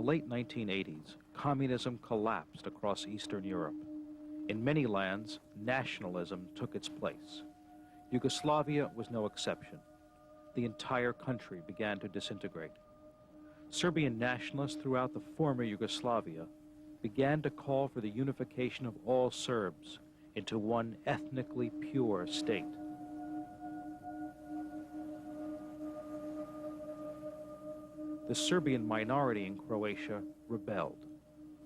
late 1980s, communism collapsed across Eastern Europe. In many lands, nationalism took its place. Yugoslavia was no exception. The entire country began to disintegrate. Serbian nationalists throughout the former Yugoslavia began to call for the unification of all Serbs into one ethnically pure state. The Serbian minority in Croatia rebelled,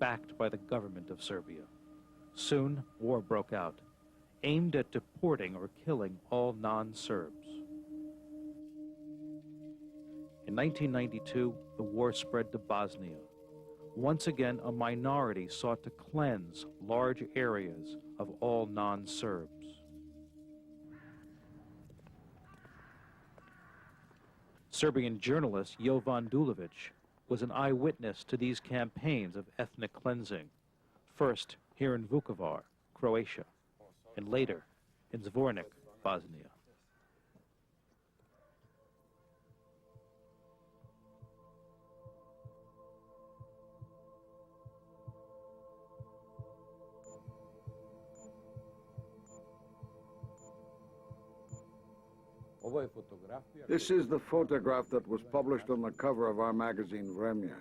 backed by the government of Serbia. Soon, war broke out, aimed at deporting or killing all non-Serbs. In 1992, the war spread to Bosnia. Once again, a minority sought to cleanse large areas of all non-Serbs. Serbian journalist Jovan Dulovic was an eyewitness to these campaigns of ethnic cleansing, first here in Vukovar, Croatia, and later in Zvornik, Bosnia. This is the photograph that was published on the cover of our magazine, Vremya.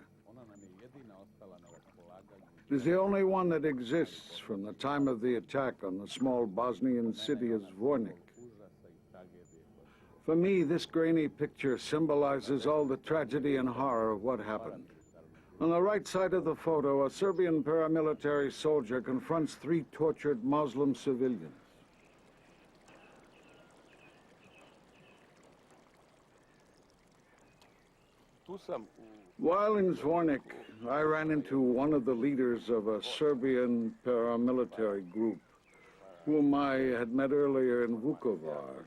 It is the only one that exists from the time of the attack on the small Bosnian city of Zvornik. For me, this grainy picture symbolizes all the tragedy and horror of what happened. On the right side of the photo, a Serbian paramilitary soldier confronts 3 tortured Muslim civilians. While in Zvornik, I ran into one of the leaders of a Serbian paramilitary group, whom I had met earlier in Vukovar.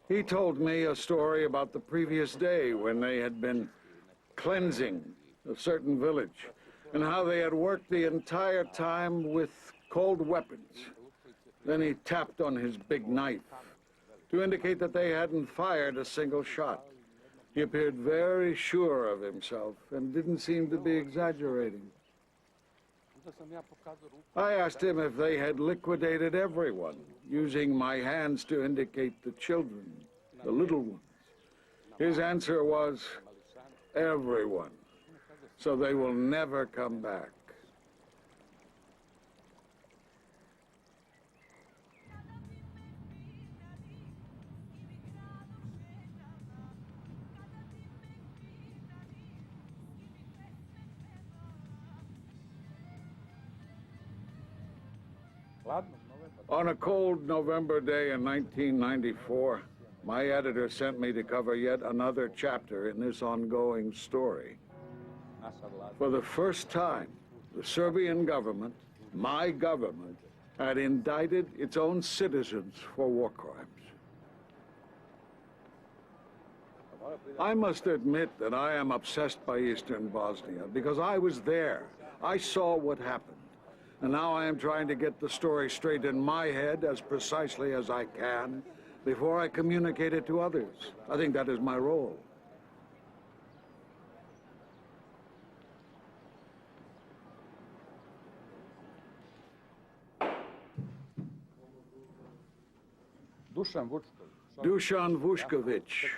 He told me a story about the previous day when they had been cleansing a certain village, and how they had worked the entire time with cold weapons. Then he tapped on his big knife to indicate that they hadn't fired a single shot. He appeared very sure of himself and didn't seem to be exaggerating. I asked him if they had liquidated everyone, using my hands to indicate the children, the little ones. His answer was, everyone, so they will never come back. On a cold November day in 1994, my editor sent me to cover yet another chapter in this ongoing story. For the first time, the Serbian government, my government, had indicted its own citizens for war crimes. I must admit that I am obsessed by Eastern Bosnia because I was there. I saw what happened. And now I am trying to get the story straight in my head as precisely as I can before I communicate it to others. I think that is my role. Dusan Vušković,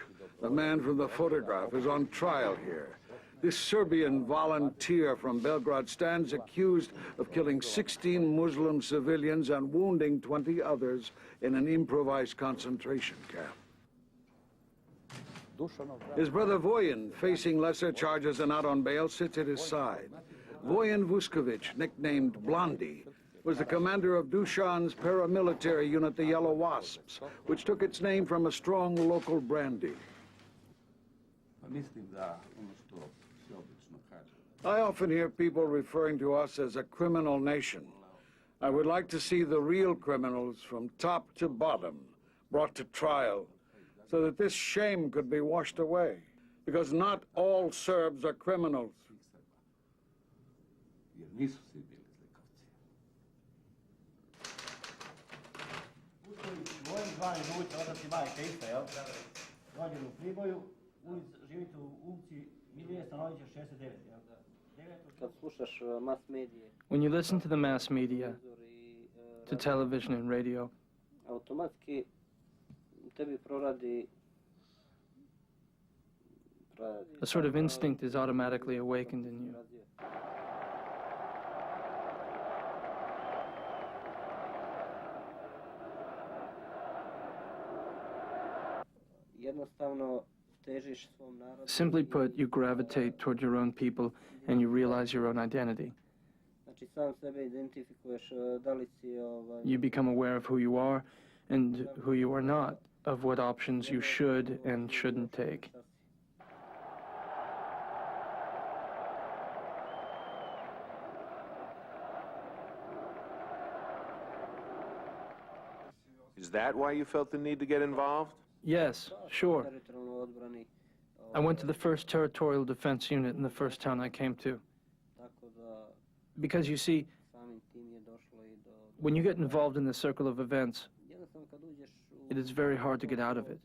the man from the photograph, is on trial here. This Serbian volunteer from Belgrade stands accused of killing 16 Muslim civilians and wounding 20 others in an improvised concentration camp. His brother Voyin, facing lesser charges and out on bail, sits at his side. Voyin Vušković, nicknamed Blondie, was the commander of Dušan's paramilitary unit, the Yellow Wasps, which took its name from a strong local brandy. I often hear people referring to us as a criminal nation. I would like to see the real criminals from top to bottom brought to trial so that this shame could be washed away, because not all Serbs are criminals. mali ljudi, otac i majka isto, jel? Rođen u Priboju, živite u ulici Ilije Stanovića 69, jel? Kad slušaš mass medije, When you listen to the mass media, to television and radio, automatski tebi proradi a sort of instinct is automatically awakened in you. jednostavno težiš svom narodu. Simply put, you gravitate toward your own people and you realize your own identity. Znači sam sebe identifikuješ da li si You become aware of who you are and who you are not, of what options you should and shouldn't take. Is that why you felt the need to get involved? Yes, sure. I went to the 1st Territorial Defense Unit in the first town I came to. Because you see, when you get involved in the circle of events, it is very hard to get out of it.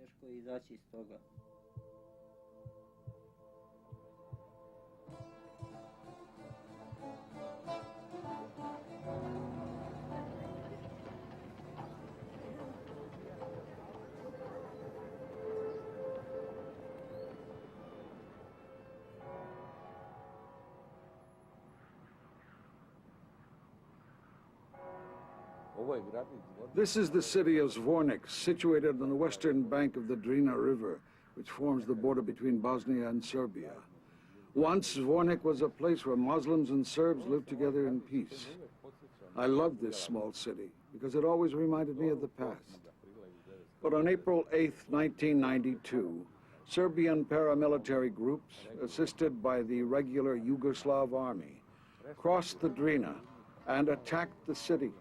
This is the city of Zvornik, situated on the western bank of the Drina River, which forms the border between Bosnia and Serbia. Once, Zvornik was a place where Muslims and Serbs lived together in peace. I loved this small city because it always reminded me of the past. But on April 8th, 1992, Serbian paramilitary groups, assisted by the regular Yugoslav army, crossed the Drina and attacked the city.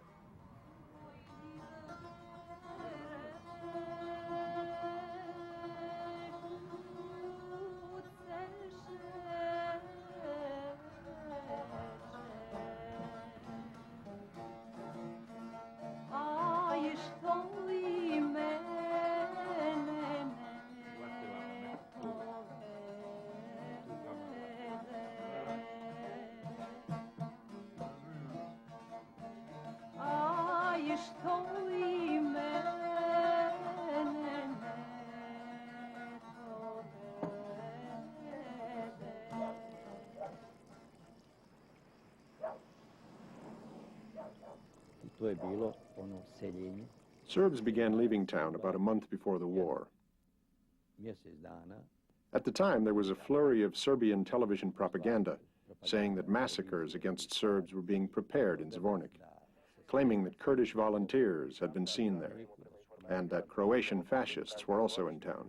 Serbs began leaving town about a month before the war. At the time, there was a flurry of Serbian television propaganda saying that massacres against Serbs were being prepared in Zvornik, claiming that Kurdish volunteers had been seen there, and that Croatian fascists were also in town.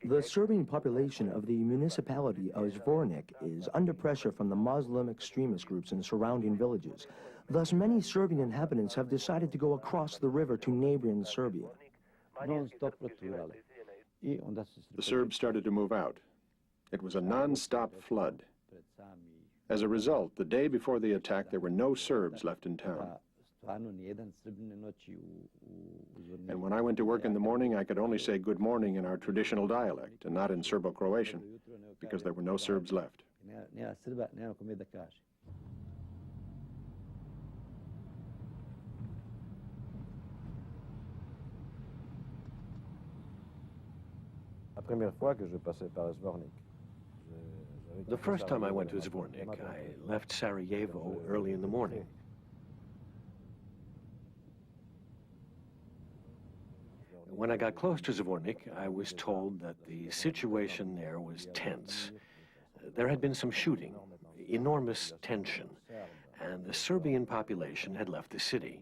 The Serbian population of the municipality of Zvornik is under pressure from the Muslim extremist groups in surrounding villages. Thus, many Serbian inhabitants have decided to go across the river to neighboring Serbia. The Serbs started to move out. It was a non-stop flood. As a result, the day before the attack, there were no Serbs left in town. And when I went to work in the morning, I could only say good morning in our traditional dialect and not in Serbo-Croatian, because there were no Serbs left. The first time I went to Zvornik, I left Sarajevo early in the morning. When I got close to Zvornik, I was told that the situation there was tense. There had been some shooting, enormous tension, and the Serbian population had left the city.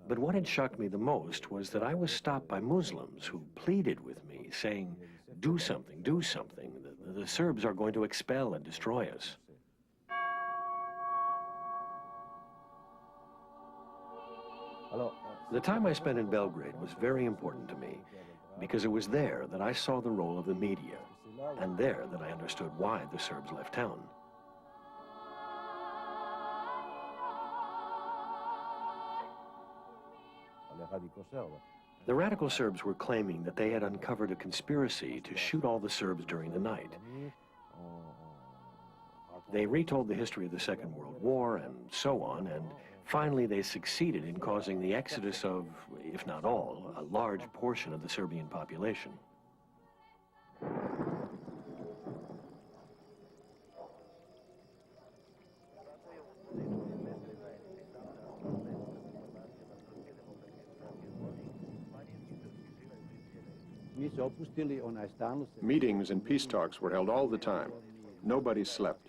But what had shocked me the most was that I was stopped by Muslims who pleaded with me, saying, do something, do something. The Serbs are going to expel and destroy us. The time I spent in Belgrade was very important to me because it was there that I saw the role of the media, and there that I understood why the Serbs left town. The radical Serbs were claiming that they had uncovered a conspiracy to shoot all the Serbs during the night. They retold the history of the Second World War and so on, and finally they succeeded in causing the exodus of, if not all, a large portion of the Serbian population. Meetings and peace talks were held all the time. Nobody slept.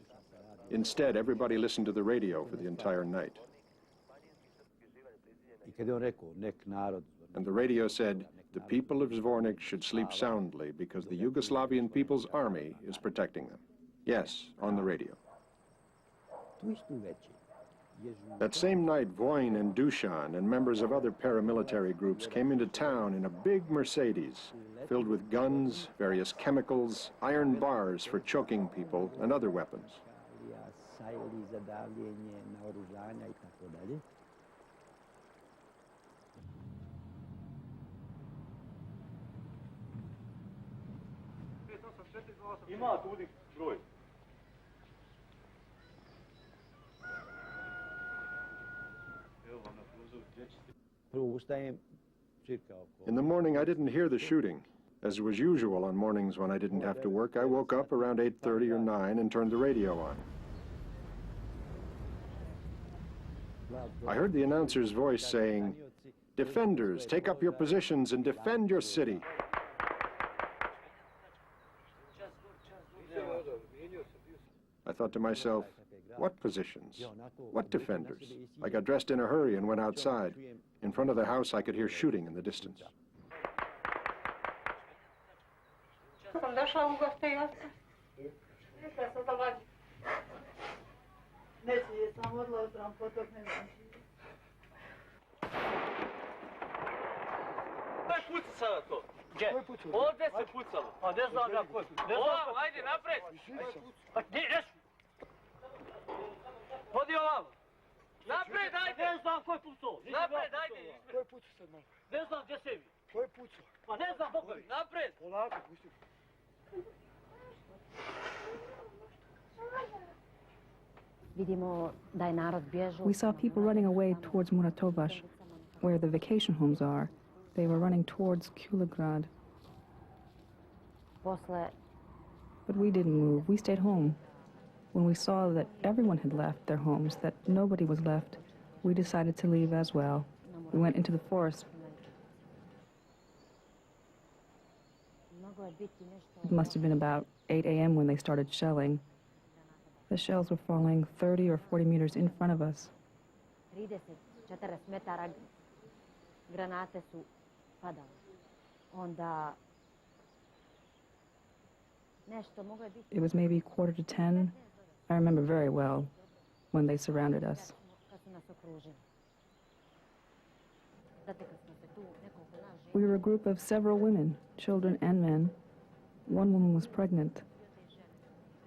Instead, everybody listened to the radio for the entire night. And the radio said, the people of Zvornik should sleep soundly because the Yugoslavian People's Army is protecting them. Yes, on the radio. That same night, Vojin and Dusan and members of other paramilitary groups came into town in a big Mercedes filled with guns, various chemicals, iron bars for choking people, and other weapons. In the morning, I didn't hear the shooting. As was usual on mornings when I didn't have to work, I woke up around 8:30 or 9 and turned the radio on. I heard the announcer's voice saying, "Defenders, take up your positions and defend your city." I thought to myself, what positions? What defenders? I got dressed in a hurry and went outside. In front of the house, I could hear shooting in the distance. Ovdje se pucalo, a ne znam ja ko. Ovamo, ajde, napred! Hodi ovamo! Napred, ajde! Ne znam ko je pucao! Napred, ajde! Ko je pucao sad malo? Ne znam gdje se vi. Ko je pucao? Pa ne znam Boga mi. Napred! Polako, pusti. We saw people running away towards Muratovac, where the vacation homes are. They were running towards Kulegrad. But we didn't move. We stayed home. When we saw that everyone had left their homes, that nobody was left, we decided to leave as well. We went into the forest. It must have been about 8 a.m. when they started shelling. The shells were falling 30 or 40 meters in front of us. It was maybe 9:45. I remember very well when they surrounded us. We were a group of several women, children and men. One woman was pregnant.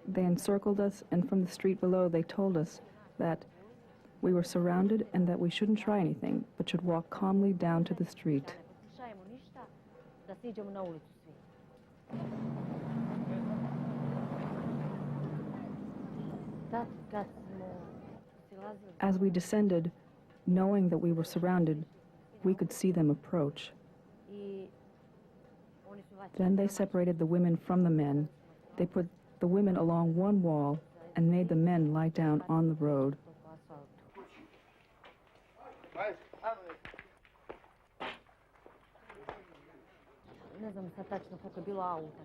They encircled us, and from the street below they told us that we were surrounded and that we shouldn't try anything, but should walk calmly down to the street. As we descended, knowing that we were surrounded, we could see them approach. Then they separated the women from the men. They put the women along one wall and made the men lie down on the road.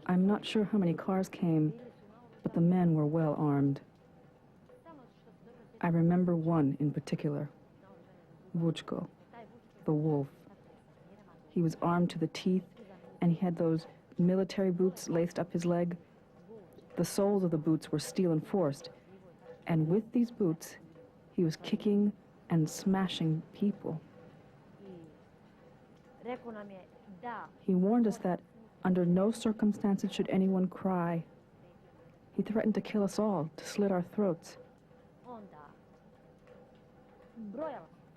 I'm not sure how many cars came, but the men were well armed. I remember one in particular, Vuchko, the wolf. He was armed to the teeth, and he had those military boots laced up his leg. The soles of the boots were steel enforced, and with these boots, he was kicking and smashing people. He warned us that under no circumstances should anyone cry. He threatened to kill us all, to slit our throats.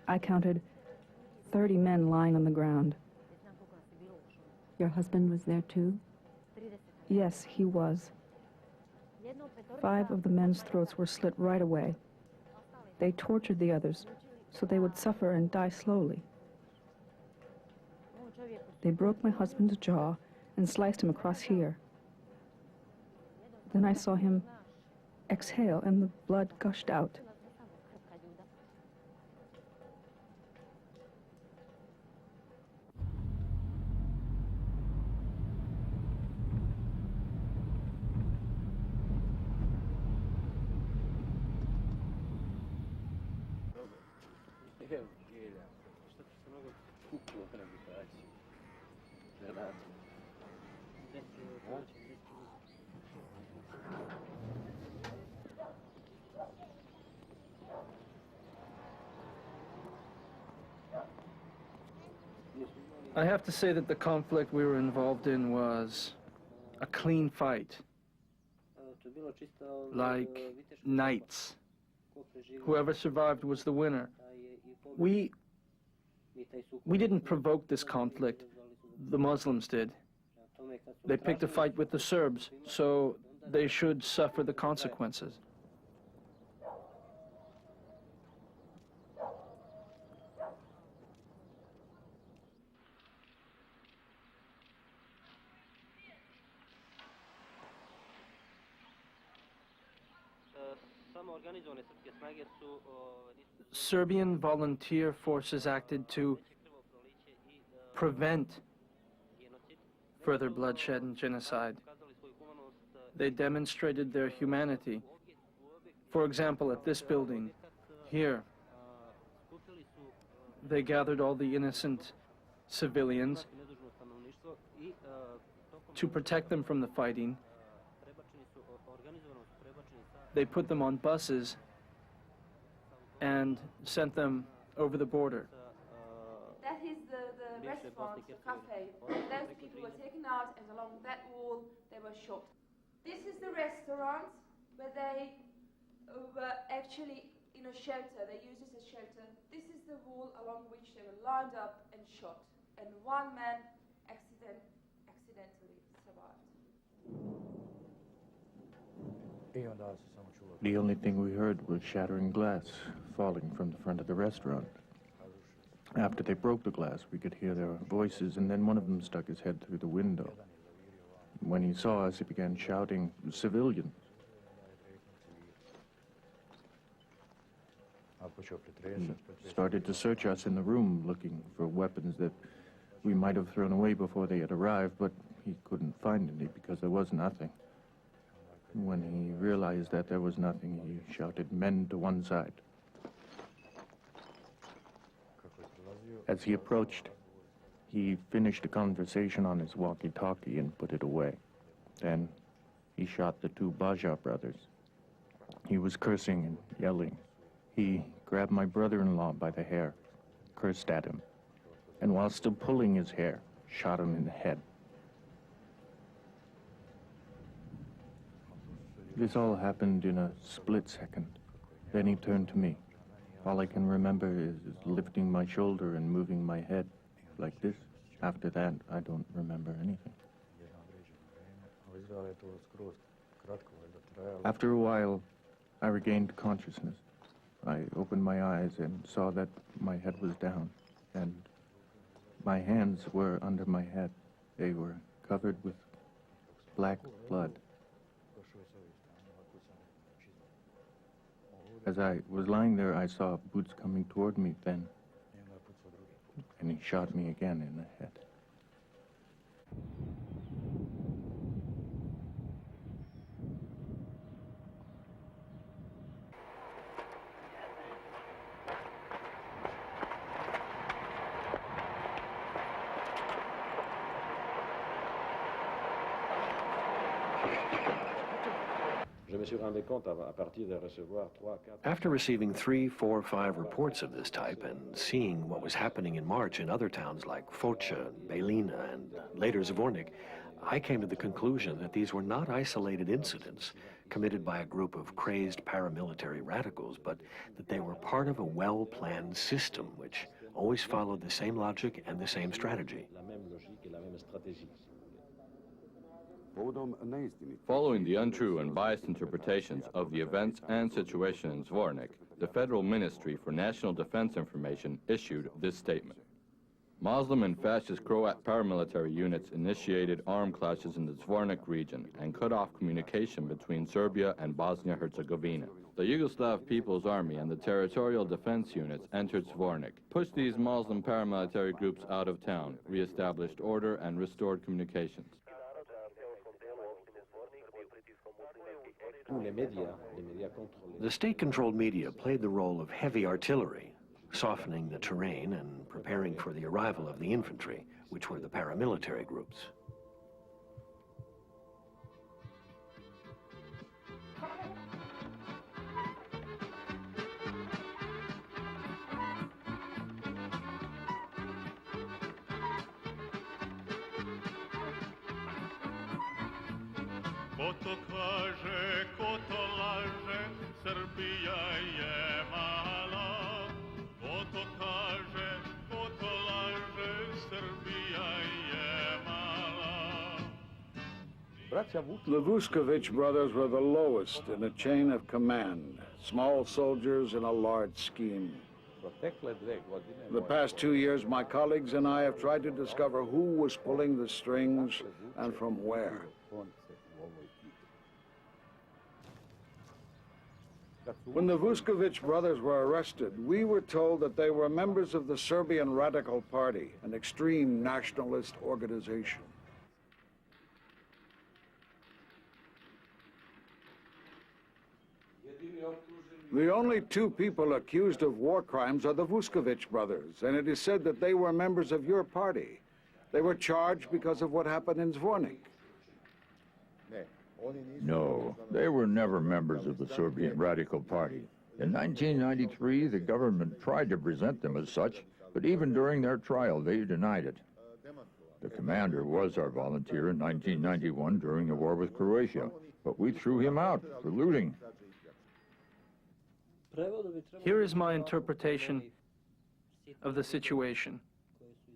I counted 30 men lying on the ground. Your husband was there too? Yes, he was. 5 of the men's throats were slit right away. They tortured the others so they would suffer and die slowly. They broke my husband's jaw and sliced him across here. Then I saw him exhale and the blood gushed out. I have to say that the conflict we were involved in was a clean fight. Like knights. Whoever survived was the winner. We didn't provoke this conflict. The Muslims did. They picked a fight with the Serbs, so they should suffer the consequences. Serbian volunteer forces acted to prevent further bloodshed and genocide. They demonstrated their humanity. For example, at this building, here, they gathered all the innocent civilians to protect them from the fighting. They put them on buses and sent them over the border. That is the restaurant, the cafe. Those people were taken out and along that wall they were shot. This is the restaurant where they were actually in a shelter. They used it as shelter. This is the wall along which they were lined up and shot. And one man accidentally survived. The only thing we heard was shattering glass falling from the front of the restaurant. After they broke the glass, we could hear their voices, and then one of them stuck his head through the window. When he saw us, he began shouting, "Civilians!" He started to search us in the room, looking for weapons that we might have thrown away before they had arrived, but he couldn't find any because there was nothing. When he realized that there was nothing, he shouted, "Men to one side." As he approached, he finished a conversation on his walkie-talkie and put it away. Then he shot the 2 Baja brothers. He was cursing and yelling. He grabbed my brother-in-law by the hair, cursed at him, and while still pulling his hair, shot him in the head. This all happened in a split second. Then he turned to me. All I can remember is lifting my shoulder and moving my head like this. After that, I don't remember anything. After a while, I regained consciousness. I opened my eyes and saw that my head was down, and my hands were under my head. They were covered with black blood. As I was lying there, I saw Boots coming toward me then, and he shot me again in the head. After receiving 3, 4, 5 reports of this type and seeing what was happening in March in other towns like Foča, Bělina, and later Zvornik, I came to the conclusion that these were not isolated incidents committed by a group of crazed paramilitary radicals, but that they were part of a well-planned system which always followed the same logic and the same strategy. Following the untrue and biased interpretations of the events and situation in Zvornik, the Federal Ministry for National Defense Information issued this statement. Muslim and fascist Croat paramilitary units initiated armed clashes in the Zvornik region and cut off communication between Serbia and Bosnia-Herzegovina. The Yugoslav People's Army and the territorial defense units entered Zvornik, pushed these Muslim paramilitary groups out of town, re-established order, and restored communications. The state-controlled media played the role of heavy artillery, softening the terrain and preparing for the arrival of the infantry, which were the paramilitary groups. The Vučković brothers were the lowest in a chain of command, small soldiers in a large scheme. The past 2 years, my colleagues and I have tried to discover who was pulling the strings and from where. When the Vučković brothers were arrested, we were told that they were members of the Serbian Radical Party, an extreme nationalist organization. The only 2 people accused of war crimes are the Vučković brothers, and it is said that they were members of your party. They were charged because of what happened in Zvornik. No, they were never members of the Serbian Radical Party. In 1993, the government tried to present them as such, but even during their trial, they denied it. The commander was our volunteer in 1991 during the war with Croatia, but we threw him out for looting. Here is my interpretation of the situation.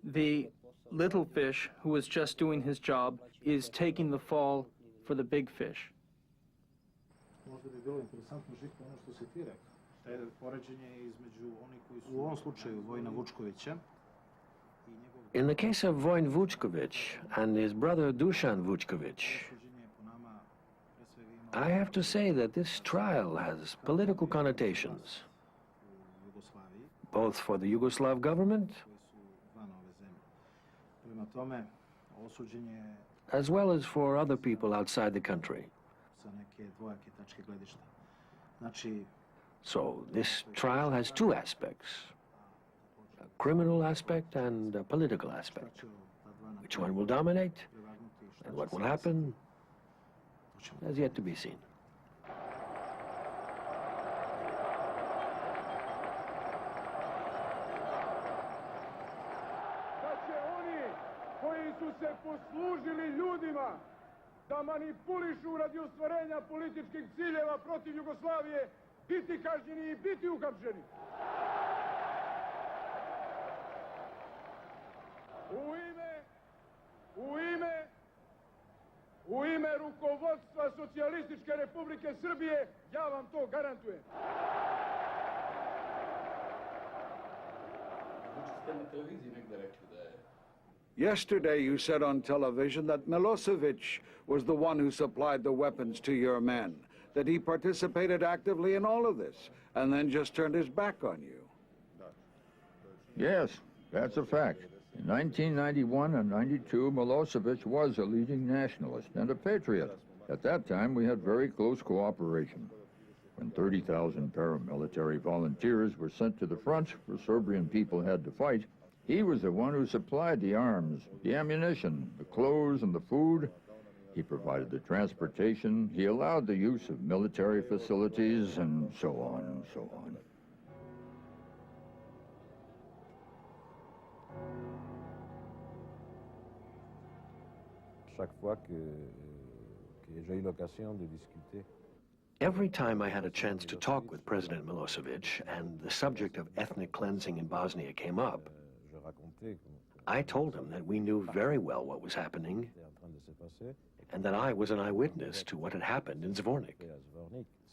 The little fish who was just doing his job is taking the fall for the big fish. In the case of Vojin Vučković and his brother Dušan Vučković, I have to say that this trial has political connotations, both for the Yugoslav government as well as for other people outside the country. So this trial has 2 aspects, a criminal aspect and a political aspect. Which one will dominate and what will happen has yet to be seen. Se poslužili ljudima da manipulišu radi ostvarenja političkih ciljeva protiv Jugoslavije, biti kažnjeni i biti uhapšeni. U ime rukovodstva Socijalističke Republike Srbije, ja vam to garantujem. Yesterday, you said on television that Milosevic was the one who supplied the weapons to your men, that he participated actively in all of this, and then just turned his back on you. Yes, that's a fact. In 1991 and 92, Milosevic was a leading nationalist and a patriot. At that time, we had very close cooperation. When 30,000 paramilitary volunteers were sent to the front where Serbian people had to fight, he was the one who supplied the arms, the ammunition, the clothes, and the food. He provided the transportation, he allowed the use of military facilities, and so on and so on. Every time I had a chance to talk with President Milosevic and the subject of ethnic cleansing in Bosnia came up, I told him that we knew very well what was happening and that I was an eyewitness to what had happened in Zvornik.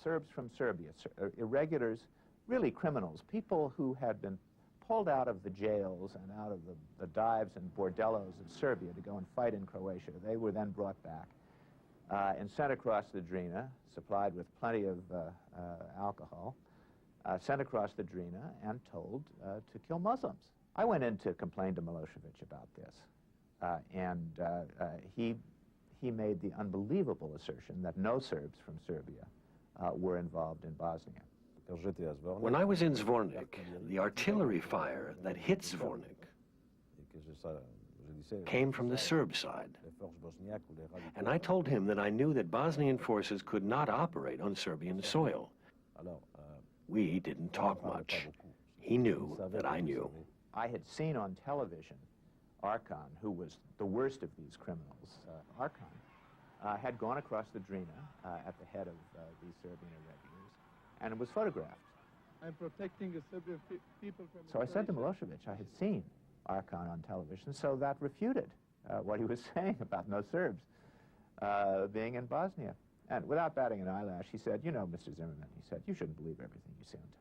Serbs from Serbia, irregulars, really criminals, people who had been pulled out of the jails and out of the dives and bordellos of Serbia to go and fight in Croatia. They were then brought back and sent across the Drina, supplied with plenty of alcohol, sent across the Drina and told to kill Muslims. I went in to complain to Milosevic about this, and he made the unbelievable assertion that no Serbs from Serbia were involved in Bosnia. When I was in Zvornik, the artillery fire that hit Zvornik came from the Serb side. And I told him that I knew that Bosnian forces could not operate on Serbian soil. We didn't talk much. He knew that I knew. I had seen on television Arkan, who was the worst of these criminals. Arkan had gone across the Drina at the head of these Serbian irregulars, and it was photographed. I'm protecting the Serbian people from... So I said to Milosevic, I had seen Arkan on television, so that refuted what he was saying about no Serbs being in Bosnia. And without batting an eyelash, he said, you know, Mr. Zimmerman, he said, you shouldn't believe everything you see on television.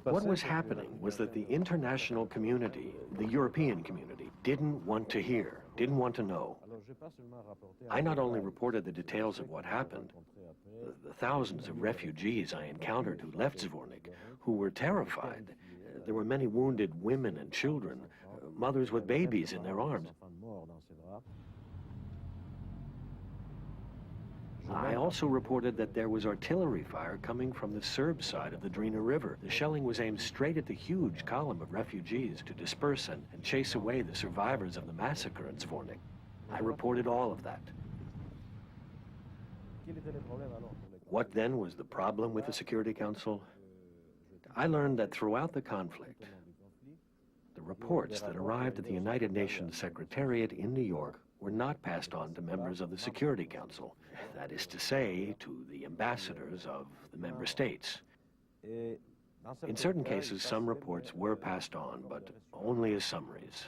What was happening was that the international community, the European community, didn't want to hear, didn't want to know. I not only reported the details of what happened, the thousands of refugees I encountered who left Zvornik, who were terrified. There were many wounded women and children, mothers with babies in their arms. I also reported that there was artillery fire coming from the Serb side of the Drina River. The shelling was aimed straight at the huge column of refugees to disperse and chase away the survivors of the massacre in Zvornik. I reported all of that. What then was the problem with the Security Council? I learned that throughout the conflict, the reports that arrived at the United Nations Secretariat in New York were not passed on to members of the Security Council. That is to say, to the ambassadors of the member states. In certain cases, some reports were passed on, but only as summaries.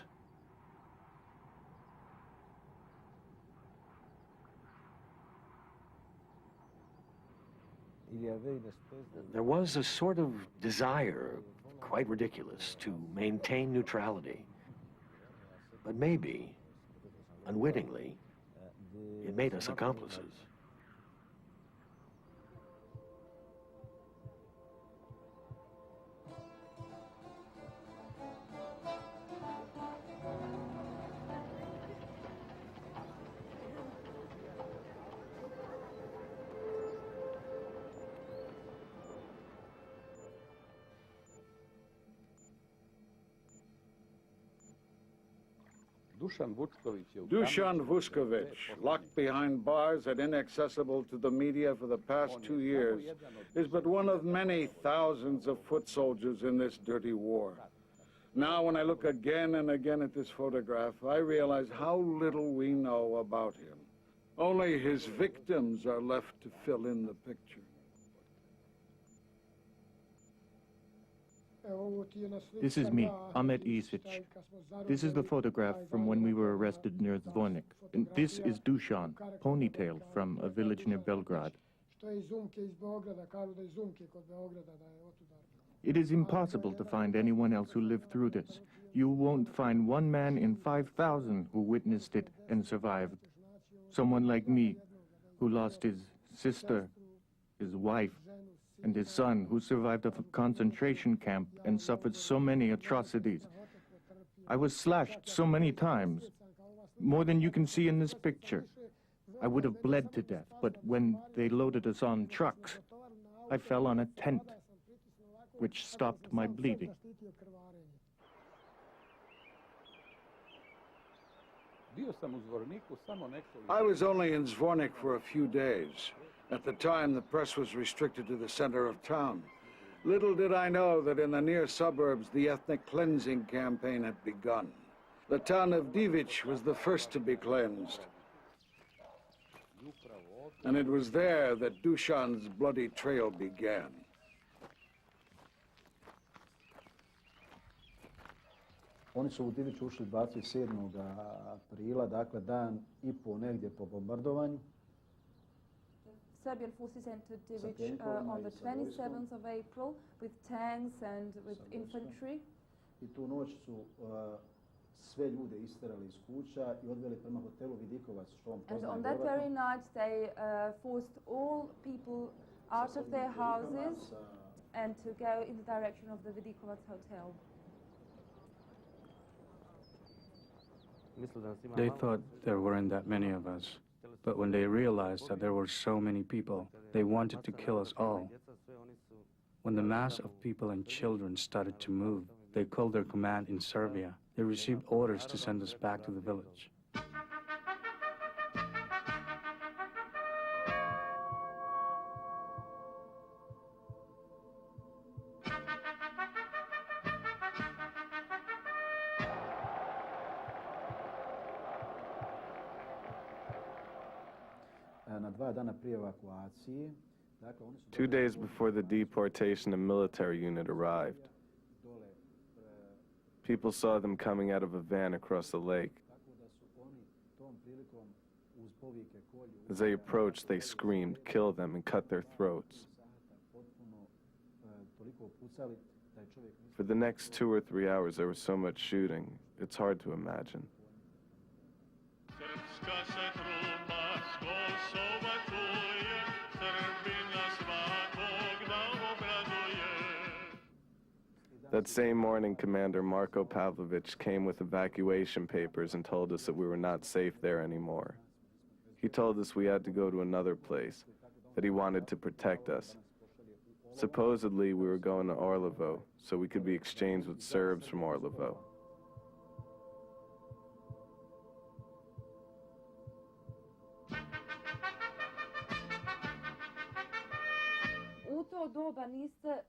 There was a sort of desire, quite ridiculous, to maintain neutrality. But maybe, unwittingly, it made us accomplices. Dusan Vuskovic, locked behind bars and inaccessible to the media for the past 2 years, is but one of many thousands of foot soldiers in this dirty war. Now, when I look again and again at this photograph, I realize how little we know about him. Only his victims are left to fill in the picture. This is me, Ahmet Isic. This is the photograph from when we were arrested near Zvornik. And this is Dusan, Ponytail, from a village near Belgrade. It is impossible to find anyone else who lived through this. You won't find one man in 5,000 who witnessed it and survived. Someone like me, who lost his sister, his wife, and his son, who survived a concentration camp and suffered so many atrocities. I was slashed so many times, more than you can see in this picture. I would have bled to death, but when they loaded us on trucks, I fell on a tent, which stopped my bleeding. I was only in Zvornik for a few days. At the time, the press was restricted to the center of town. Little did I know that in the near suburbs, the ethnic cleansing campaign had begun. The town of Divic was the first to be cleansed. And it was there that Dushan's bloody trail began. Oni su u Divić ušli 27. aprila, dakle dan I po negdje po bombardovanju. Serbian forces entered Divic on the 27th of April with tanks and with infantry. I tu noć su sve ljude isterali iz kuća I odveli prema hotelu Vidikovac, što on poznaje. And on that very night they forced all people out of their houses and to go in the direction of the Vidikovac hotel. They thought there weren't that many of us, but when they realized that there were so many people, they wanted to kill us all. When the mass of people and children started to move, they called their command in Serbia. They received orders to send us back to the village. Na 2 dana prije evakuacije, 2 days before the deportation, a military unit arrived. People saw them coming out of a van across the lake. As they approached, they screamed, "Kill them," and cut their throats. For the next 2 or 3 hours, there was so much shooting, it's hard to imagine. That same morning, Commander Marko Pavlovich came with evacuation papers and told us that we were not safe there anymore. He told us we had to go to another place, that he wanted to protect us. Supposedly, we were going to Orlovo, so we could be exchanged with Serbs from Orlovo. U to doba niste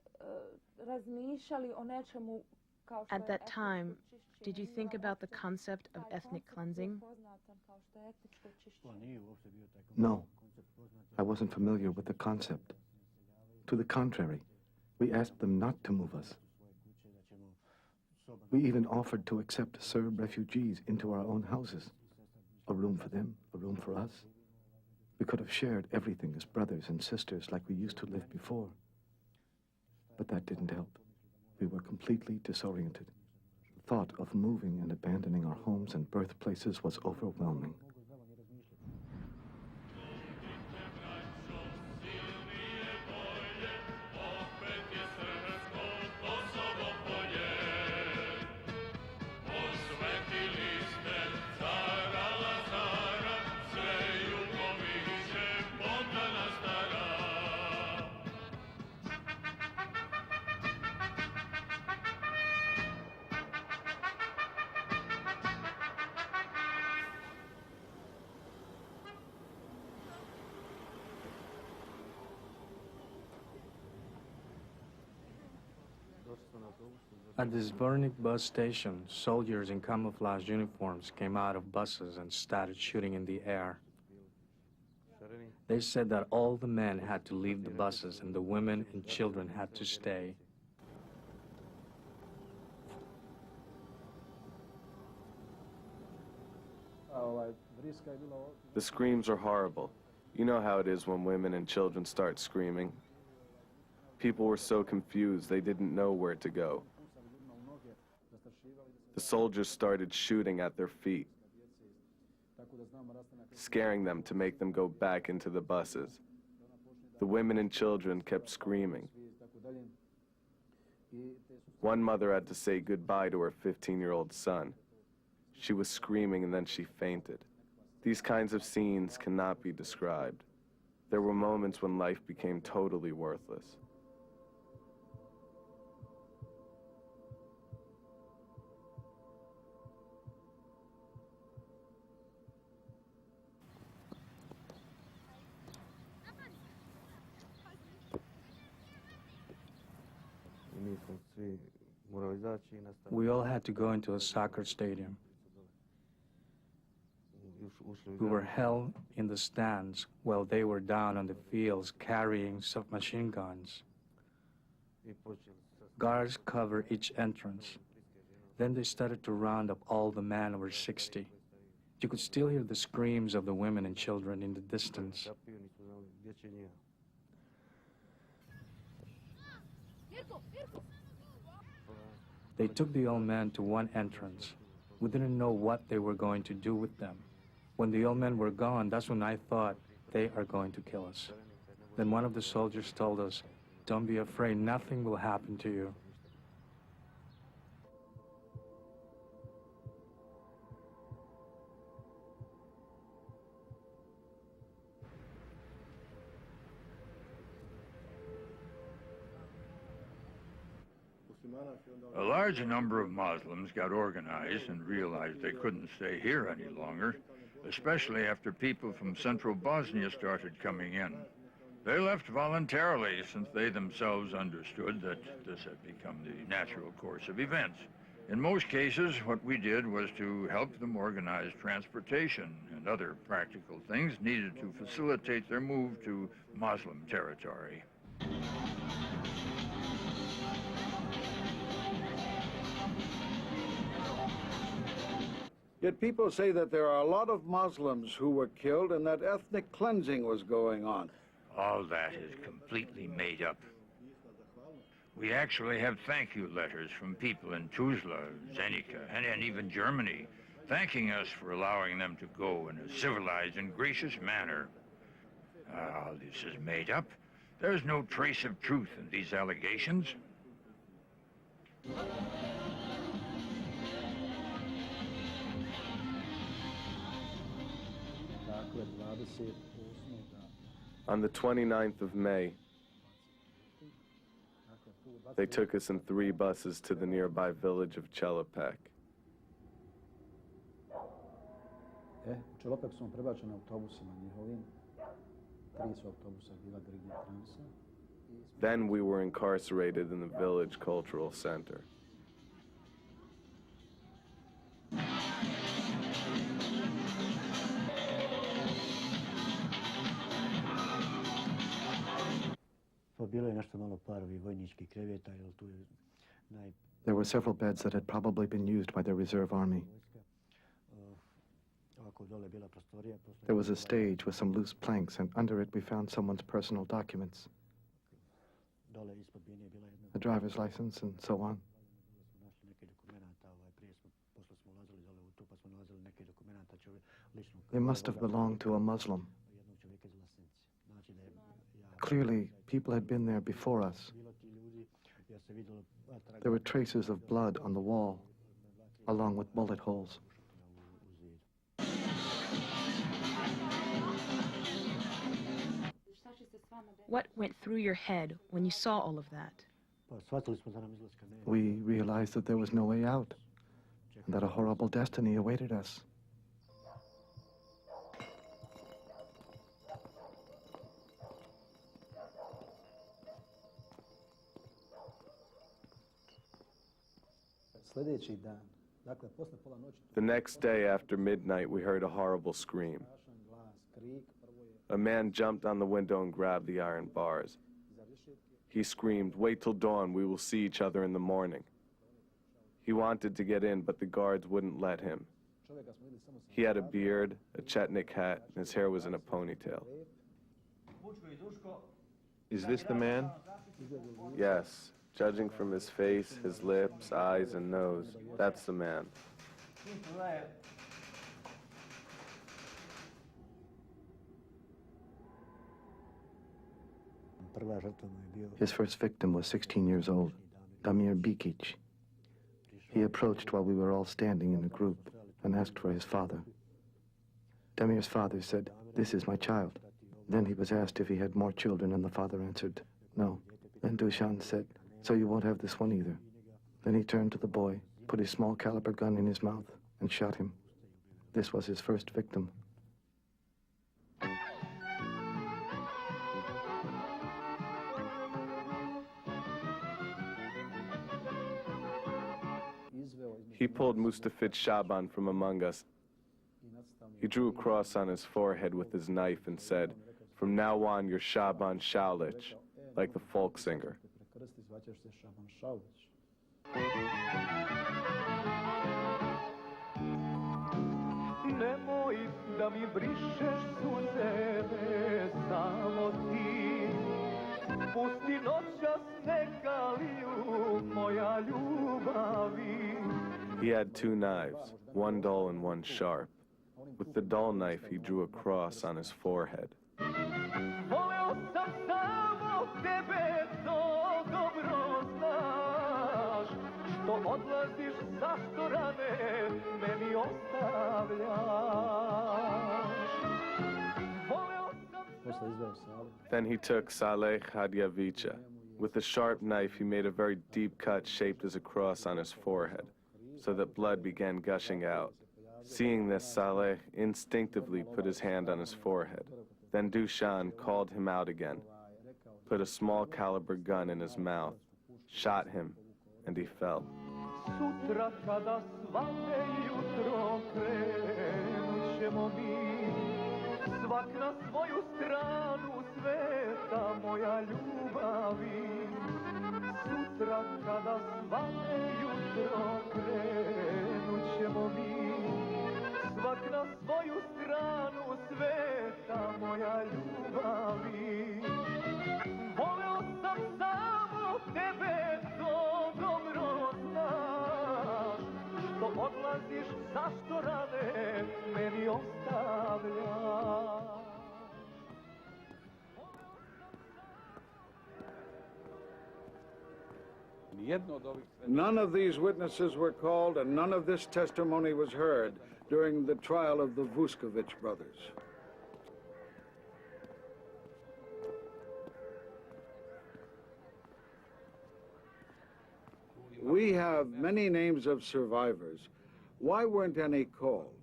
razmišljali o nečemu kao što At that time, did you think about the concept of ethnic cleansing? No, I wasn't familiar with the concept. To the contrary, we asked them not to move us. We even offered to accept Serb refugees into our own houses. A room for them, a room for us. We could have shared everything as brothers and sisters like we used to live before. But that didn't help. We were completely disoriented. The thought of moving and abandoning our homes and birthplaces was overwhelming. At the Zvornik bus station, soldiers in camouflage uniforms came out of buses and started shooting in the air. They said that all the men had to leave the buses and the women and children had to stay. The screams are horrible. You know how it is when women and children start screaming. People were so confused, they didn't know where to go. The soldiers started shooting at their feet, scaring them to make them go back into the buses. The women and children kept screaming. One mother had to say goodbye to her 15-year-old son. She was screaming and then she fainted. These kinds of scenes cannot be described. There were moments when life became totally worthless. We all had to go into a soccer stadium. We were held in the stands while they were down on the fields carrying submachine guns. Guards covered each entrance. Then they started to round up all the men over 60. You could still hear the screams of the women and children in the distance. They took the old men to one entrance. We didn't know what they were going to do with them. When the old men were gone, that's when I thought, they are going to kill us. Then one of the soldiers told us, "Don't be afraid, nothing will happen to you." A large number of Muslims got organized and realized they couldn't stay here any longer, especially after people from central Bosnia started coming in. They left voluntarily since they themselves understood that this had become the natural course of events. In most cases, what we did was to help them organize transportation and other practical things needed to facilitate their move to Muslim territory. Yet people say that there are a lot of Muslims who were killed and that ethnic cleansing was going on. All that is completely made up. We actually have thank you letters from people in Tuzla, Zenica, and even Germany, thanking us for allowing them to go in a civilized and gracious manner. All this is made up. There's no trace of truth in these allegations. On the 29th of May, they took us in 3 buses to the nearby village of Čelopek. Čelopek smo prebačeni autobusima njihovim. 3 su autobusa bila Grigi Transa. Then we were incarcerated in the village cultural center. There were several beds that had probably been used by the reserve army. There was a stage with some loose planks, and under it we found someone's personal documents. A driver's license and so on. They must have belonged to a Muslim. Clearly, people had been there before us. There were traces of blood on the wall, along with bullet holes. What went through your head when you saw all of that? We realized that there was no way out, and that a horrible destiny awaited us. The next day after midnight, we heard a horrible scream. A man jumped on the window and grabbed the iron bars. He screamed, "Wait till dawn, we will see each other in the morning." He wanted to get in, but the guards wouldn't let him. He had a beard, a Chetnik hat, and his hair was in a ponytail. Is this the man? Yes, judging from his face, his lips, eyes, and nose, that's the man. His first victim was 16 years old, Damir Bikic. He approached while we were all standing in a group and asked for his father. Demir's father said, "This is my child." Then he was asked if he had more children, and the father answered, "No." Then Dushan said, "So you won't have this one either." Then he turned to the boy, put his small caliber gun in his mouth, and shot him. This was his first victim. He pulled Mustafid Shaban from among us. He drew a cross on his forehead with his knife and said, "From now on, you're Shaban Shaulich," like the folk singer. Nemoj da mi brišeš suze, samo ti. Pusti noćas neka liju moja ljubavi. He had two knives, one dull and one sharp. With the dull knife, he drew a cross on his forehead. Voleo sam samo tebe, to dobro znaš. Što odlaziš, zašto rane meni ostavljaš. Then he took Saleh Hadjavicha. With a sharp knife, he made a very deep cut shaped as a cross on his forehead, so that blood began gushing out. Seeing this, Saleh instinctively put his hand on his forehead. Then Dushan called him out again, put a small caliber gun in his mouth, shot him, and he fell. Sutra kada svane jutro krenut ćemo mi. Svak na svoju stranu sveta moja ljubavi. Sutra kada svane jutro krenut ćemo mi. Svak na svoju stranu sveta moja ljubavi. Voleo sam samo tebe, to dobro znaš. Što odlaziš, zašto rane meni ostavljaš. None of these witnesses were called, and none of this testimony was heard during the trial of the Vuskovic brothers. We have many names of survivors. Why weren't any called?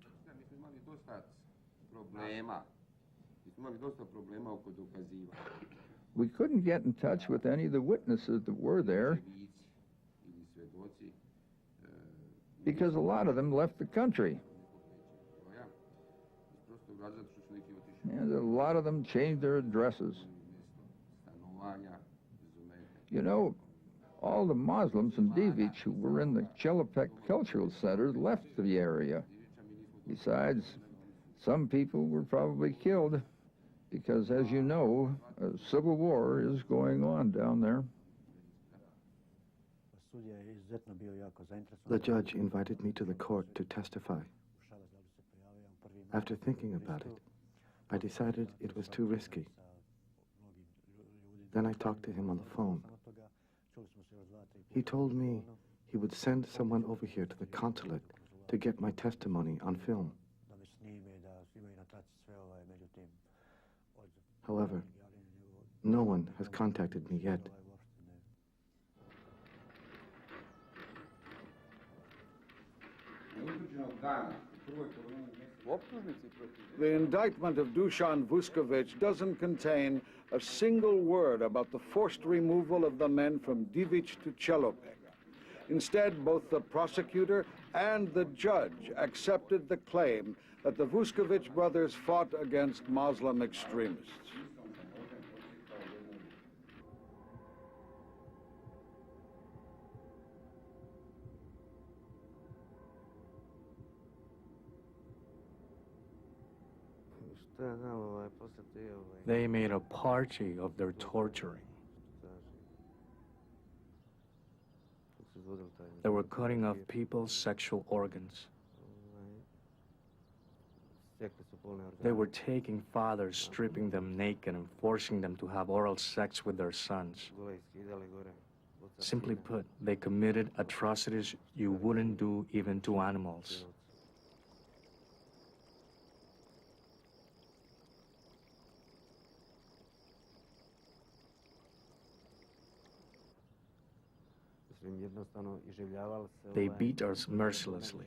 We couldn't get in touch with any of the witnesses that were there because a lot of them left the country. And a lot of them changed their addresses. You know, all the Muslims in Divic who were in the Chelopech Cultural Center left the area. Besides, some people were probably killed because, as you know, a civil war is going on down there. The judge invited me to the court to testify. After thinking about it, I decided it was too risky. Then I talked to him on the phone. He told me he would send someone over here to the consulate to get my testimony on film. However, no one has contacted me yet. The indictment of Dusan Vuskovic doesn't contain a single word about the forced removal of the men from Divic to Chelopech. Instead, both the prosecutor and the judge accepted the claim that the Vuskovic brothers fought against Muslim extremists. They made a party of their torturing. They were cutting off people's sexual organs. They were taking fathers, stripping them naked, and forcing them to have oral sex with their sons. Simply put, they committed atrocities you wouldn't do even to animals. They beat us mercilessly.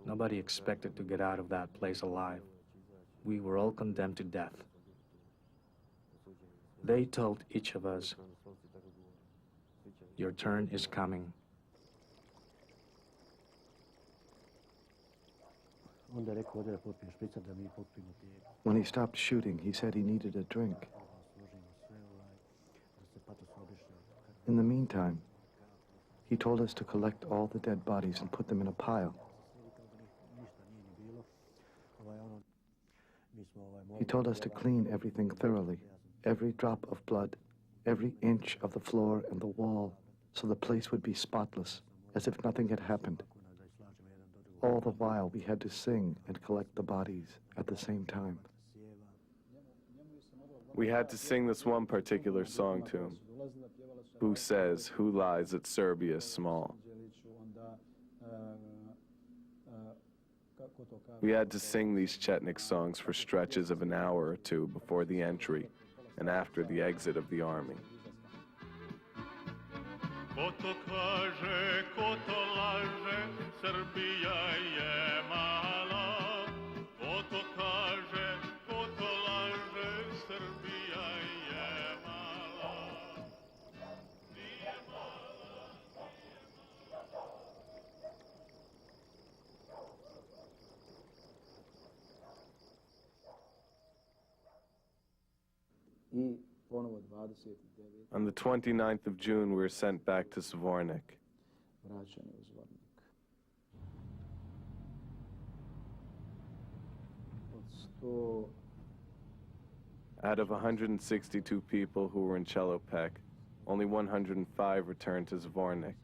Nobody expected to get out of that place alive. We were all condemned to death. They told each of us, "Your turn is coming." When he stopped shooting, he said he needed a drink. In the meantime, he told us to collect all the dead bodies and put them in a pile. He told us to clean everything thoroughly, every drop of blood, every inch of the floor and the wall, so the place would be spotless, as if nothing had happened. All the while, we had to sing and collect the bodies at the same time. We had to sing this one particular song to him. Who says, who lies that Serbia is small? We had to sing these Chetnik songs for stretches of an hour or two before the entry and after the exit of the army. Ko to kaže, ko to laže, Srbija je mala. Ko to kaže, ko to laže, Srbija je mala. Nije mala. On the 29th of June, we were sent back to Zvornik. Out of 162 people who were in Chelopech, only 105 returned to Zvornik.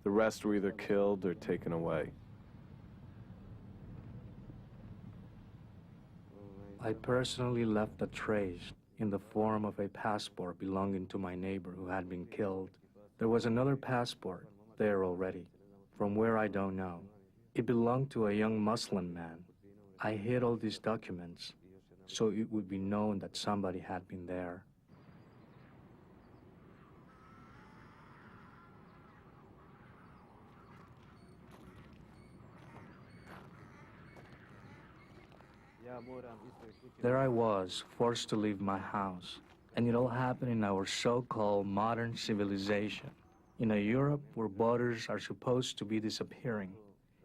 The rest were either killed or taken away. I personally left a trace in the form of a passport belonging to my neighbor who had been killed. There was another passport there already, from where I don't know. It belonged to a young Muslim man. I hid all these documents so it would be known that somebody had been there. There I was, forced to leave my house. And it all happened in our so-called modern civilization. In a Europe where borders are supposed to be disappearing.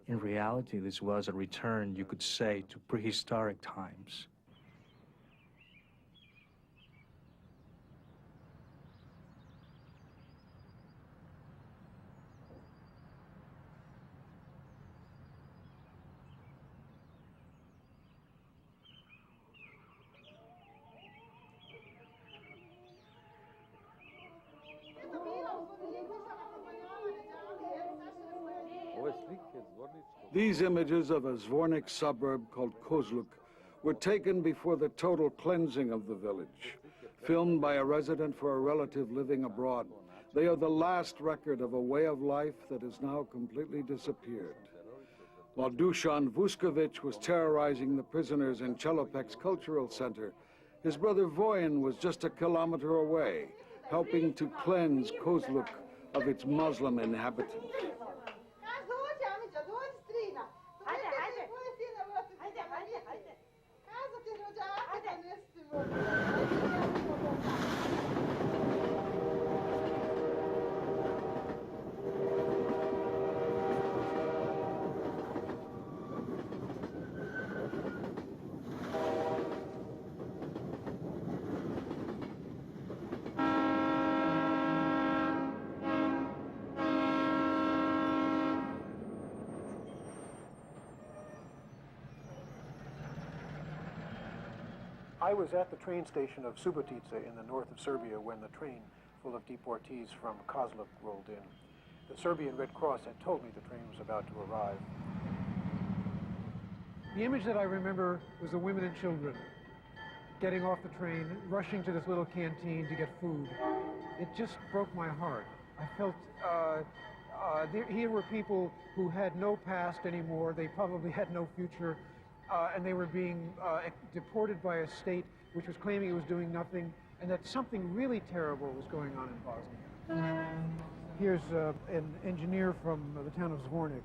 In reality, this was a return, you could say, to prehistoric times. These images of a Zvornik suburb called Kozluk were taken before the total cleansing of the village, filmed by a resident for a relative living abroad. They are the last record of a way of life that has now completely disappeared. While Dusan Vuskovic was terrorizing the prisoners in Chelopech's cultural center, his brother Voyin was just a kilometer away, helping to cleanse Kozluk of its Muslim inhabitants. I was at the train station of Subotica in the north of Serbia when the train full of deportees from Kozluk rolled in. The Serbian Red Cross had told me the train was about to arrive. The image that I remember was the women and children getting off the train, rushing to this little canteen to get food. It just broke my heart. I felt here were people who had no past anymore. They probably had no future. And they were being deported by a state which was claiming it was doing nothing and that something really terrible was going on in Bosnia. Here's an engineer from the town of Zvornik.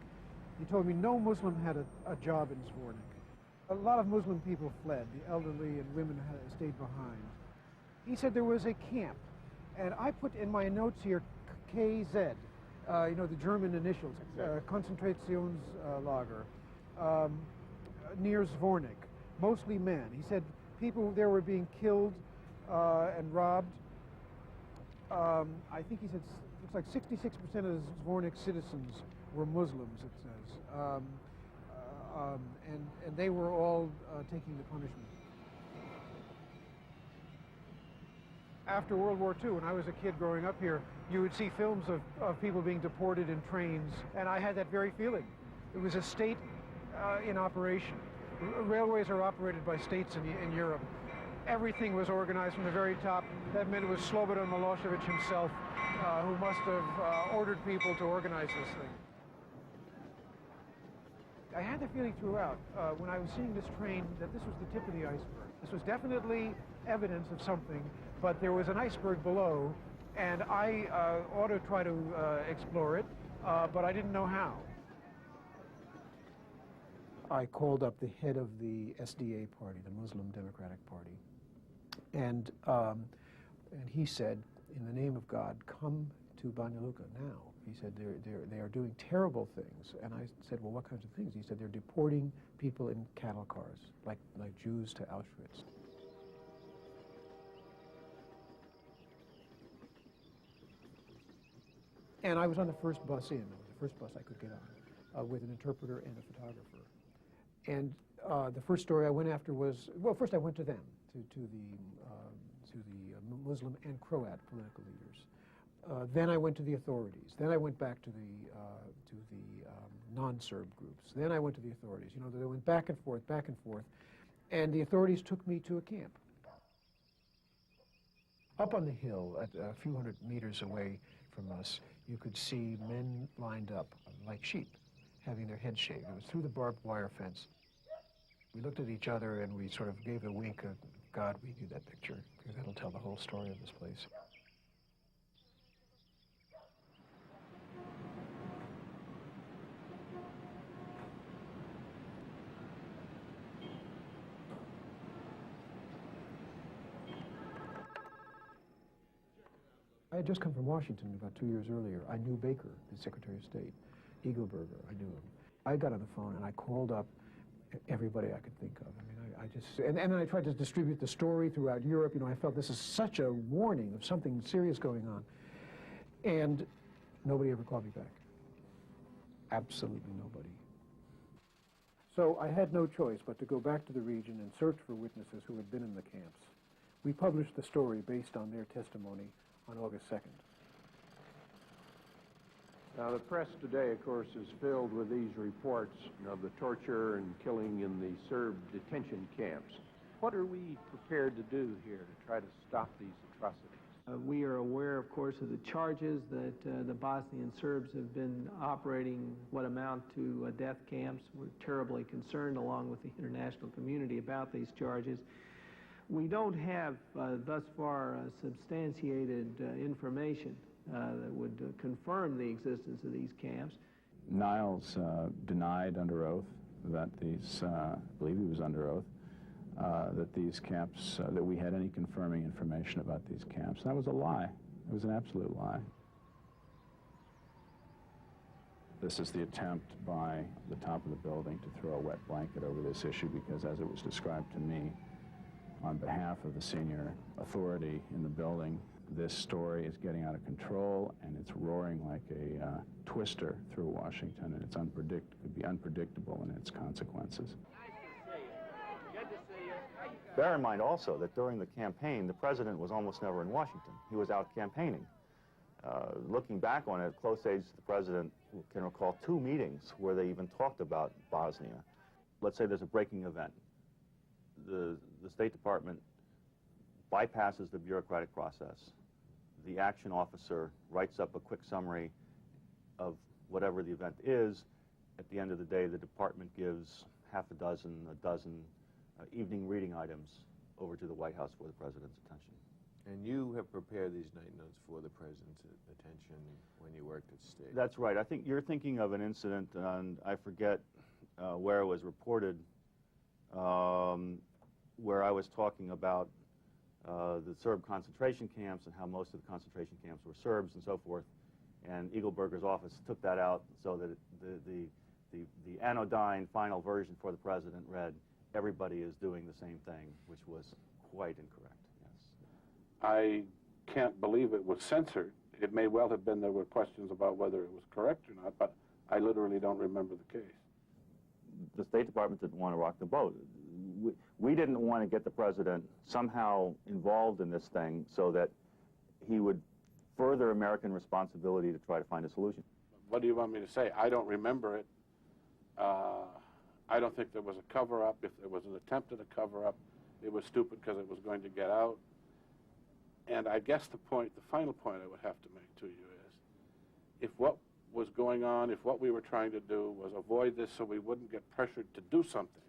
He told me no Muslim had a job in Zvornik. A lot of Muslim people fled. The elderly and women stayed behind. He said there was a camp, and I put in my notes here KZ, you know, the German initials, Konzentrationslager, near Zvornik, mostly men. He said people there were being killed and robbed. I think he said looks like 66% of Zvornik citizens were Muslims, it says. And they were all taking the punishment. After World War II, when I was a kid growing up here, you would see films of people being deported in trains, and I had that very feeling. It was a state in operation. Railways are operated by states in Europe. Everything was organized from the very top. That meant it was Slobodan Milosevic himself who must have ordered people to organize this thing. I had the feeling throughout, when I was seeing this train, that this was the tip of the iceberg. This was definitely evidence of something, but there was an iceberg below, and I ought to try to explore it, but I didn't know how. I called up the head of the SDA party, the Muslim Democratic Party, and he said, in the name of God, come to Banja Luka now. He said, they are doing terrible things. And I said, well, what kinds of things? He said, they're deporting people in cattle cars, like Jews to Auschwitz. And I was on the first bus in. It was the first bus I could get on, with an interpreter and a photographer. And the first story I went after was, well, first I went to them, to the Muslim and Croat political leaders. Then I went to the authorities. Then I went back to the non-Serb groups. Then I went to the authorities. You know, they went back and forth, and the authorities took me to a camp. Up on the hill, at a few hundred meters away from us, you could see men lined up like sheep, having their heads shaved. It was through the barbed wire fence. We looked at each other and we sort of gave a wink of, God, we knew that picture, because that'll tell the whole story of this place. I had just come from Washington about 2 years earlier. I knew Baker, the Secretary of State. Eagleberger, I knew him. I got on the phone and I called up everybody I could think of. I mean, I just, and then I tried to distribute the story throughout Europe. You know, I felt this is such a warning of something serious going on. And nobody ever called me back. Absolutely nobody. So I had no choice but to go back to the region and search for witnesses who had been in the camps. We published the story based on their testimony on August 2nd. Now, the press today, of course, is filled with these reports of the torture and killing in the Serb detention camps. What are we prepared to do here to try to stop these atrocities? We are aware, of course, of the charges that the Bosnian Serbs have been operating what amount to death camps. We're terribly concerned, along with the international community, about these charges. We don't have, thus far, substantiated information that would confirm the existence of these camps. Niles denied under oath that these, I believe he was under oath, that these camps, that we had any confirming information about these camps. That was a lie. It was an absolute lie. This is the attempt by the top of the building to throw a wet blanket over this issue, because as it was described to me, on behalf of the senior authority in the building, this story is getting out of control, and it's roaring like a twister through Washington, and it's could be unpredictable in its consequences. Bear in mind also that during the campaign, the president was almost never in Washington. He was out campaigning. Looking back on it, at close age, the president can recall 2 meetings where they even talked about Bosnia. Let's say there's a breaking event. The State Department bypasses the bureaucratic process. The action officer writes up a quick summary of whatever the event is. At the end of the day, the department gives a dozen evening reading items over to the White House for the president's attention. And you have prepared these night notes for the president's attention when you worked at State. That's right. I think you're thinking of an incident, and I forget where it was reported, where I was talking about the Serb concentration camps and how most of the concentration camps were Serbs and so forth. And Eagleberger's office took that out so that the anodyne final version for the president read, "Everybody is doing the same thing," which was quite incorrect. I can't believe it was censored. It may well have been there were questions about whether it was correct or not, but I literally don't remember the case. The State Department didn't want to rock the boat. We didn't want to get the president somehow involved in this thing so that he would further American responsibility to try to find a solution. What do you want me to say? I don't remember it. I don't think there was a cover-up. If there was an attempt at a cover-up, it was stupid because it was going to get out. And I guess the final point I would have to make to you is, if what was going on, if what we were trying to do was avoid this so we wouldn't get pressured to do something,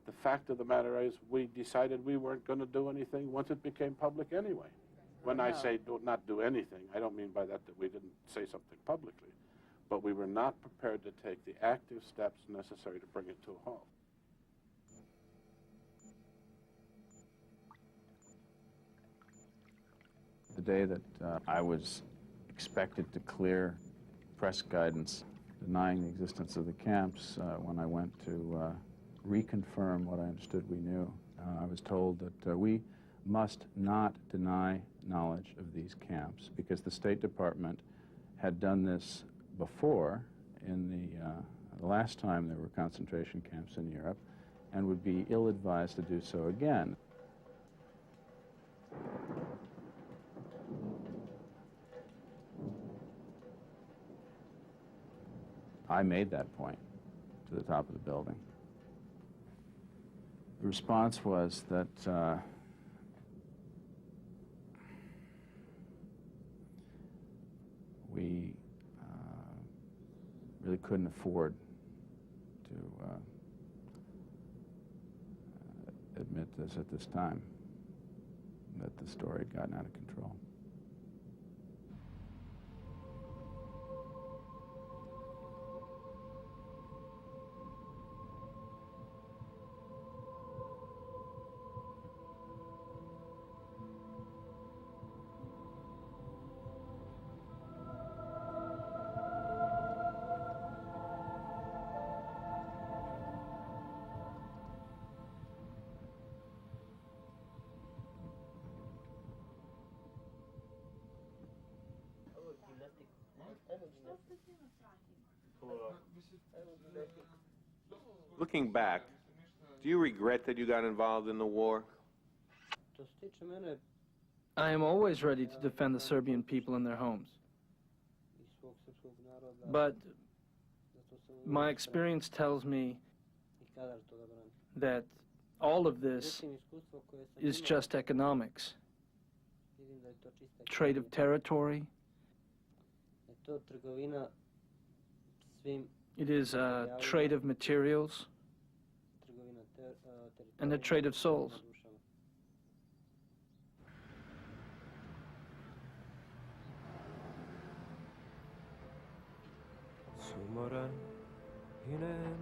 the fact of the matter is we decided we weren't going to do anything once it became public anyway. When I say not do anything, I don't mean by that we didn't say something publicly, but we were not prepared to take the active steps necessary to bring it to a halt. The day that I was expected to clear press guidance denying the existence of the camps, when I went to reconfirm what I understood we knew, I was told that we must not deny knowledge of these camps because the State Department had done this before in the last time there were concentration camps in Europe and would be ill-advised to do so again. I made that point to the top of the building. The response was that we really couldn't afford to admit this at this time, that the story had gotten out of control. Looking back, do you regret that you got involved in the war? I am always ready to defend the Serbian people and their homes. But my experience tells me that all of this is just economics. Trade of territory. It is a trade of materials and a trade of souls. Sumoran hinem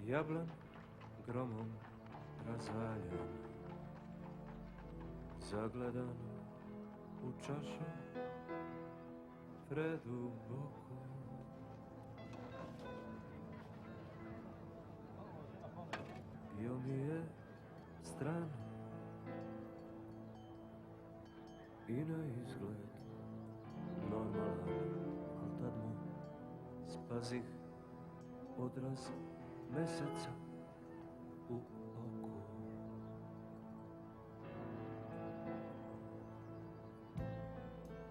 jablan gromom razvaljan, zagledan u čašu preduboko. Bio mi je stran i na izgled normalan, al tad mu spazih odraz meseca u oku.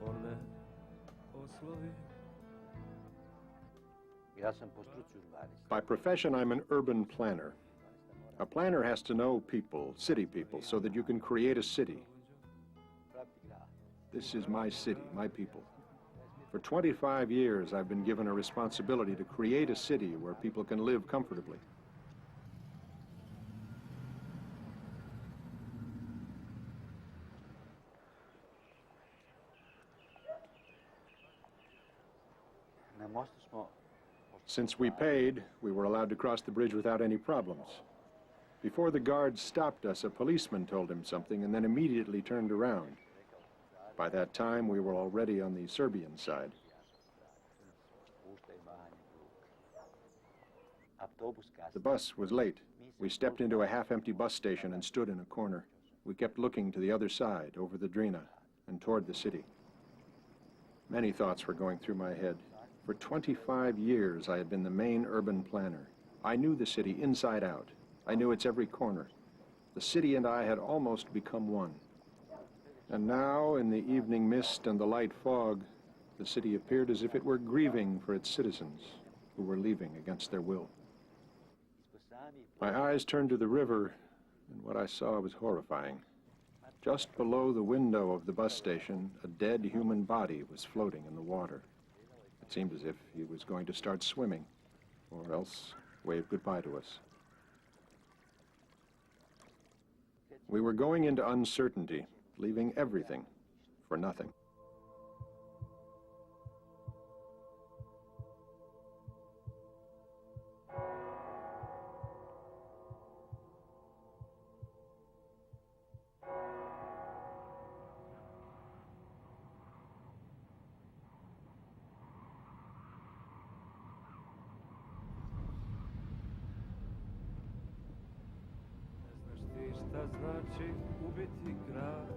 On me oslovi. By profession, I'm an urban planner. A planner has to know people, city people, so that you can create a city. This is my city, my people. For 25 years, I've been given a responsibility to create a city where people can live comfortably. Since we paid, we were allowed to cross the bridge without any problems. Before the guards stopped us, a policeman told him something and then immediately turned around. By that time, we were already on the Serbian side. The bus was late. We stepped into a half-empty bus station and stood in a corner. We kept looking to the other side, over the Drina, and toward the city. Many thoughts were going through my head. For 25 years, I had been the main urban planner. I knew the city inside out. I knew its every corner. The city and I had almost become one. And now, in the evening mist and the light fog, the city appeared as if it were grieving for its citizens who were leaving against their will. My eyes turned to the river, and what I saw was horrifying. Just below the window of the bus station, a dead human body was floating in the water. It seemed as if he was going to start swimming, or else wave goodbye to us. We were going into uncertainty, leaving everything for nothing. Šta znači ubiti grad,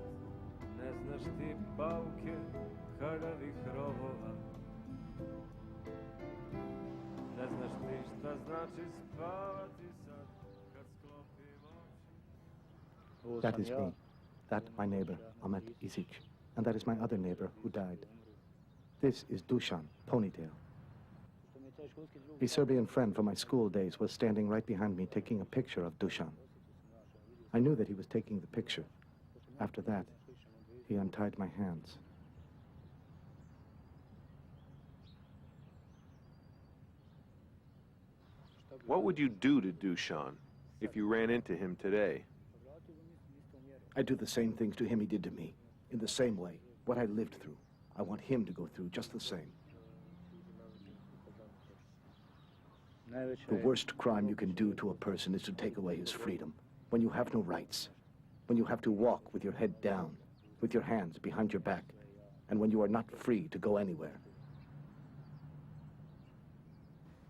ne znaš ti pauke haljavih rovova. Ne znaš ti šta znači spavati sad kad sklopim oči. That is me. That my neighbor, Ahmet Isic. And that is my other neighbor who died. This is Dusan, Ponytail. A Serbian friend from my school days was standing right behind me taking a picture of Dusan. I knew that he was taking the picture. After that, he untied my hands. What would you do to Dusan if you ran into him today? I do the same things to him he did to me, in the same way. What I lived through, I want him to go through just the same. The worst crime you can do to a person is to take away his freedom. When you have no rights, when you have to walk with your head down, with your hands behind your back, and when you are not free to go anywhere.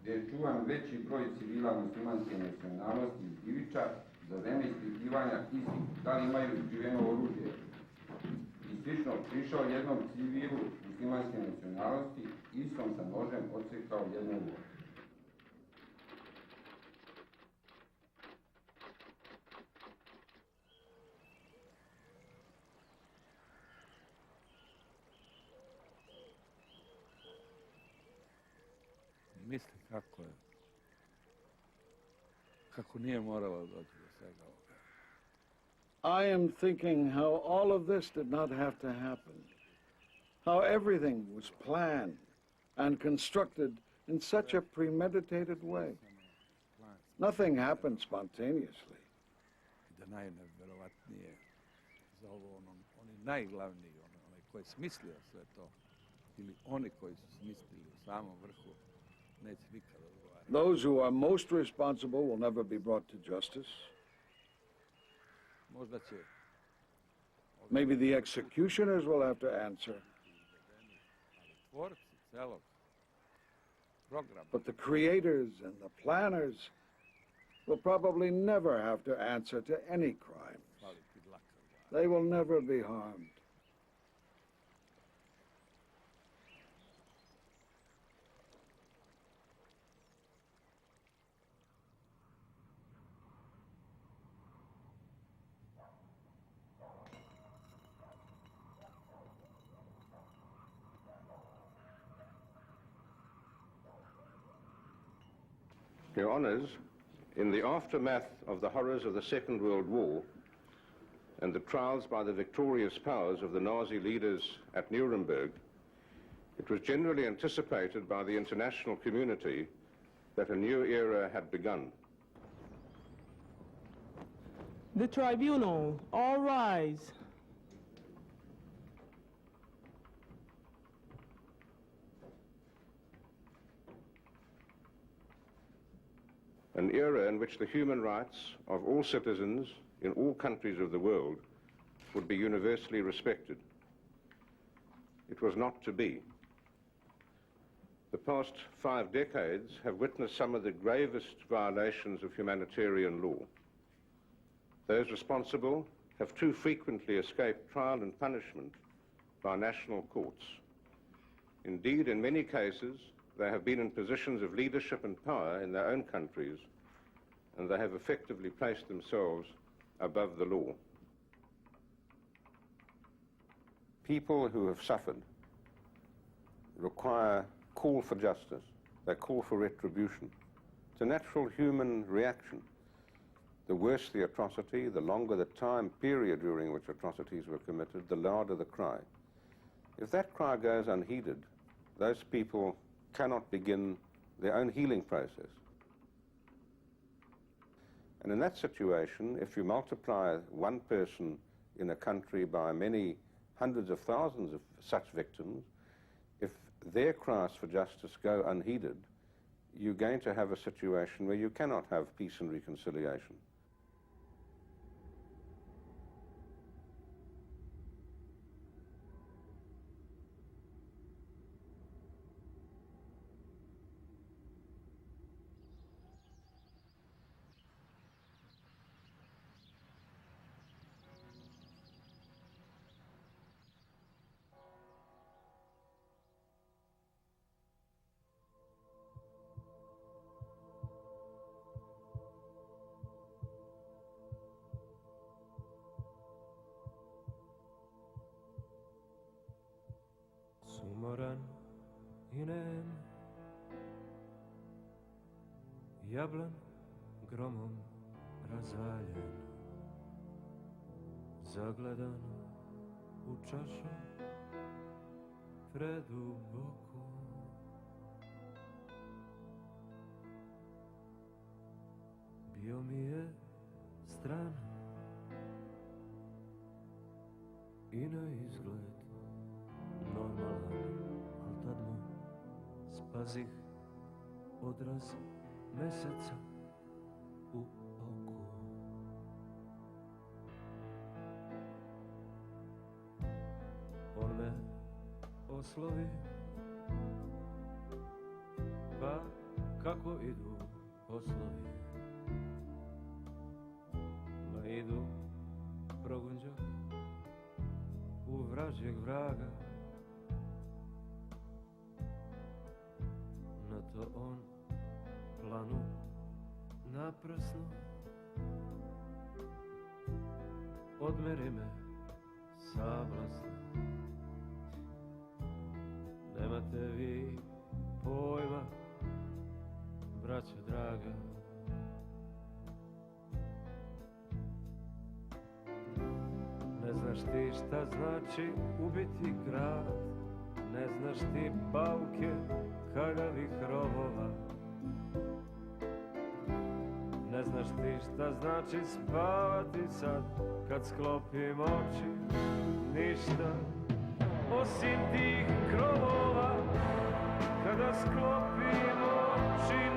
Gdje je čuvan veći broj civila muslimanske nacionalnosti iz Iviča za vreme ispitivanja istih da li imaju skriveno oružje. I slično prišao jednom civilu muslimanske nacionalnosti, istom sa nožem odsekao jedno uvo. Misli kako nije moralo doći do svega ovoga. I am thinking how all of this did not have to happen. How everything was planned and constructed in such a premeditated way. Nothing happened spontaneously. Da najneverovatnije za ovo oni najglavniji, onaj koji je smislio sve to, ili oni koji su smislili u samom vrhu, neće nikad odgovarati. Those who are most responsible will never be brought to justice. Možda će. Maybe the executioners will have to answer. Tvorci celog programa. But the creators and the planners will probably never have to answer to any crimes. They will never be harmed. Your Honours, in the aftermath of the horrors of the Second World War and the trials by the victorious powers of the Nazi leaders at Nuremberg, it was generally anticipated by the international community that a new era had begun. The tribunal, all rise. an era in which the human rights of all citizens in all countries of the world would be universally respected. It was not to be. The past 5 decades have witnessed some of the gravest violations of humanitarian law. Those responsible have too frequently escaped trial and punishment by national courts. Indeed, in many cases, they have been in positions of leadership and power in their own countries, and they have effectively placed themselves above the law. People who have suffered require call for justice. They call for retribution. It's a natural human reaction. The worse the atrocity, the longer the time period during which atrocities were committed, the louder the cry. If that cry goes unheeded, those people cannot begin their own healing process. And in that situation, if you multiply one person in a country by many hundreds of thousands of such victims, if their cries for justice go unheeded, you're going to have a situation where you cannot have peace and reconciliation. Sumoran inem, jablan gromom razaljen, zagledan u čašu preduboku. Bio mi je stran i na izgled normalan, al tad mu spazih odraz meseca u oku. On me oslovi, pa kako idu poslovi? Ma idu progunđak u vražjeg vraga. Na to on planu naprasno odmeri me sablasno. Nemate vi pojma, braćo draga. Ne znaš ti šta znači ubiti grad, ne znaš ti pauke kaljavih rovova, ne znaš ti šta znači spavati sad kad sklopim oči, ništa osim tih krovova. Kada sklopim oči